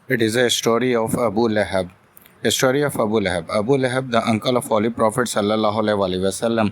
It is a story of Abu Lahab. A story of Abu Lahab. Abu Lahab, the uncle of Holy Prophet sallallahu alaihi wasallam.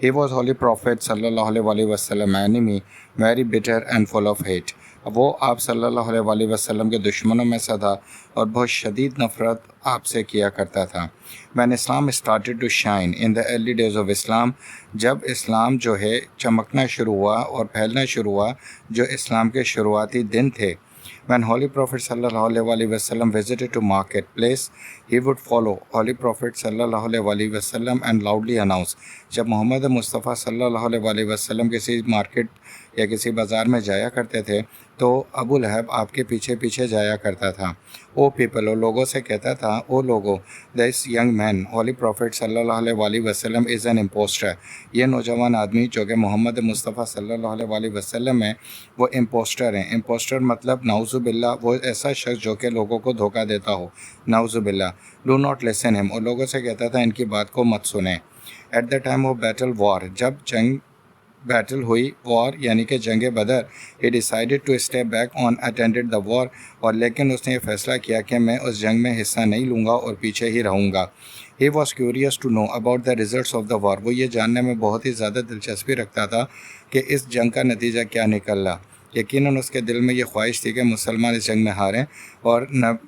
He was Holy Prophet sallallahu alaihi wasallam enemy, very bitter and full of hate. وہ آپ صلی اللہ علیہ وسلم کے دشمنوں میں سے تھا اور بہت شدید نفرت آپ سے کیا کرتا تھا. When Islam started to shine in the early days of Islam, جب اسلام جو ہے چمکنا شروع ہوا اور پھیلنا شروع ہوا، جو اسلام کے شروعاتی دن تھے. When Holy Prophet sallallahu alaihi wasallam visited to marketplace, he would follow Holy Prophet sallallahu alaihi wasallam and loudly announce. جب محمد مصطفیٰ صلی اللہ علیہ وسلم کسی مارکیٹ یا کسی بازار میں جایا کرتے تھے تو ابو لہب آپ کے پیچھے پیچھے جایا کرتا تھا. او پیپل، وہ لوگوں سے کہتا تھا، او لوگوں، دس ینگ مین ہولی پروفٹ صلی اللہ علیہ وسلم از این امپوسٹر. یہ نوجوان آدمی جو کہ محمد مصطفیٰ صلی اللہ علیہ وسلم ہے، وہ امپوسٹر ہیں. امپوسٹر مطلب نعوذ باللہ وہ ایسا شخص جو کہ لوگوں کو دھوکہ دیتا ہو. نعوذ باللہ. ڈو ناٹ لسن ہم، اور لوگوں سے کہتا تھا ان کی بات کو مت سنیں. At the time of battle war, جب جنگ بیٹل ہوئی، وار یعنی کہ جنگ بدر، he decided to stay back on attended the war، اور لیکن اس نے یہ فیصلہ کیا کہ میں اس جنگ میں حصہ نہیں لوں گا اور پیچھے ہی رہوں گا. he was curious to know about the results of the war، وہ یہ جاننے میں بہت ہی زیادہ دلچسپی رکھتا تھا کہ اس جنگ کا نتیجہ کیا نکلا. یقیناً اس کے دل میں یہ خواہش تھی کہ مسلمان اس جنگ میں ہاریں اور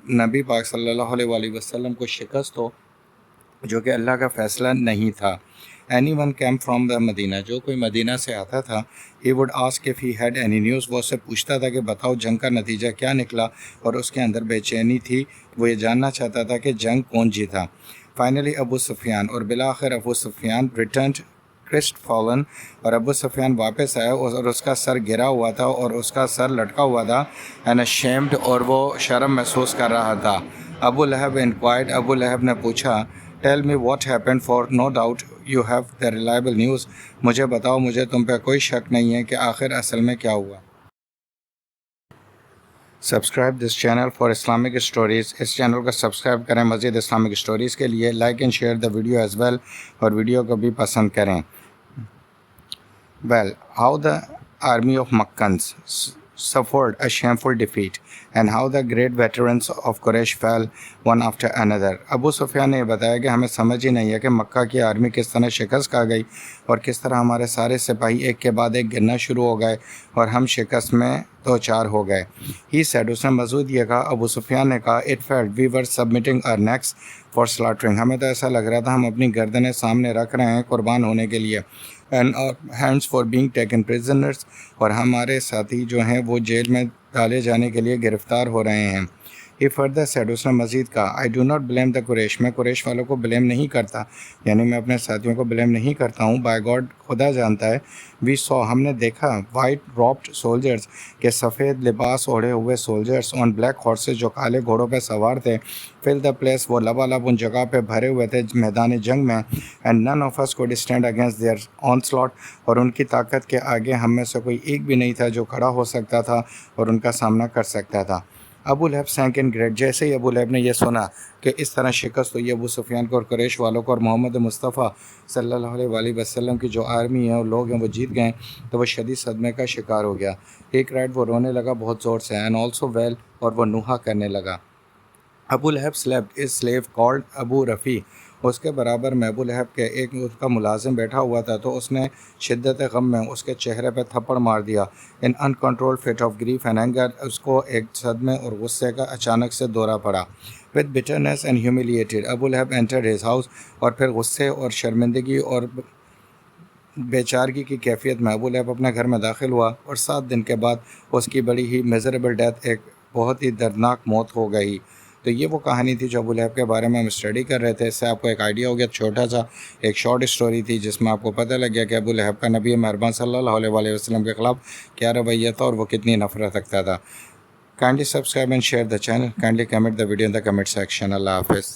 نبی پاک صلی اللہ علیہ وسلم کو شکست ہو، جو کہ اللہ کا فیصلہ نہیں تھا. Anyone came from the Madina, جو کوئی مدینہ سے آتا تھا، he would ask if he had any news, وہ اس سے پوچھتا تھا کہ بتاؤ جنگ کا نتیجہ کیا نکلا، اور اس کے اندر بے چینی تھی، وہ یہ جاننا چاہتا تھا کہ جنگ کون جیتا. فائنلی ابو سفیان، اور بالآخر ابو سفیان ریٹرنڈ کرسٹ فالن، اور ابو سفیان واپس آیا اور اس کا سر گرا ہوا تھا اور اس کا سر لٹکا ہوا تھا، اینڈ ashamed، اور وہ شرم محسوس کر رہا تھا. ابو لہب انکوائرڈ، ابو لہب نے پوچھا، tell me what happen, for no doubt you have the reliable news, مجھے بتاؤ، مجھے تم پہ کوئی شک نہیں ہے کہ آخر اصل میں کیا ہوا. Subscribe this channel for Islamic stories, اس چینل کو سبسکرائب کریں مزید اسلامک اسٹوریز کے لیے. Like and share the video as well, اور ویڈیو کو بھی پسند کریں. Well, how the army of Makkans suffered a shameful defeat, and how the great veterans of Quraysh fell one after another. ابو سفیان نے یہ بتایا کہ ہمیں سمجھ ہی نہیں ہے کہ مکہ کی آرمی کس طرح شکست کھا گئی اور کس طرح ہمارے سارے سپاہی ایک کے بعد ایک گرنا شروع ہو گئے اور ہم شکست میں دو چار ہو گئے. He said، اس نے مزید یہ کہا، ابو سفیان نے کہا، It felt we were submitting our necks for slaughtering، ہمیں تو ایسا لگ رہا تھا ہم اپنی گردنیں سامنے رکھ رہے ہیں قربان ہونے کے لیے. And our hands for being taken prisoners، اور ہمارے ساتھی جو ہیں وہ جیل میں ڈالے جانے کے لیے گرفتار ہو رہے ہیں. He further said، اس نے مزید کہا، I do not blame the Quraysh، میں قریش والوں کو بلیم نہیں کرتا، یعنی میں اپنے ساتھیوں کو بلیم نہیں کرتا ہوں. By God، خدا جانتا ہے. We saw، ہم نے دیکھا، white robed soldiers، کہ سفید لباس اوڑھے ہوئے soldiers on black horses، جو کالے گھوڑوں پہ سوار تھے. Fill the place، وہ لبالب ان جگہ پہ بھرے ہوئے تھے میدان جنگ میں. And none of us could stand against their onslaught، اور ان کی طاقت کے آگے ہم میں سے کوئی ایک بھی نہیں تھا جو کھڑا ہو سکتا تھا اور ان کا سامنا کر سکتا تھا. ابو لہب سینک ان گریٹ، جیسے ہی ابو لہب نے یہ سنا کہ اس طرح شکست ہوئی ابو سفیان کو اور قریش والوں کو اور محمد مصطفیٰ صلی اللہ علیہ وسلم کی جو آرمی ہے اور لوگ ہیں وہ جیت گئے، تو وہ شدید صدمے کا شکار ہو گیا. ایک رائٹ وہ رونے لگا بہت زور سے، اینڈ آلسو ویل، اور وہ نوحہ کرنے لگا. ابو لہب سلیپڈ از سلیو کالڈ ابو رفیع، اس کے برابر میں ابو لہب کے ایک اس کا ملازم بیٹھا ہوا تھا، تو اس نے شدت غم میں اس کے چہرے پہ تھپڑ مار دیا. In uncontrolled fit of grief and anger, اس کو ایک صدمے اور غصے کا اچانک سے دورہ پڑا. وتھ بٹرنس اینڈ ہیوملیٹیڈ، ابو لہب انٹرڈ ہز ہاؤس، اور پھر غصے اور شرمندگی اور بیچارگی کی کیفیت میں ابو لہب اپنے گھر میں داخل ہوا، اور 7 دن کے بعد اس کی بڑی ہی میزریبل ڈیتھ، ایک بہت ہی دردناک موت ہو گئی. تو یہ وہ کہانی تھی جو ابو لہب کے بارے میں ہم اسٹڈی کر رہے تھے. اس سے آپ کو ایک آئیڈیا ہو گیا، چھوٹا سا ایک شارٹ اسٹوری تھی جس میں آپ کو پتہ لگ گیا کہ ابو لہب کا نبی مہربان صلی اللہ علیہ وسلم کے خلاف کیا رویہ تھا اور وہ کتنی نفرت رکھتا تھا. Kindly subscribe and share the channel. Kindly comment the video in the comment section. اللہ حافظ.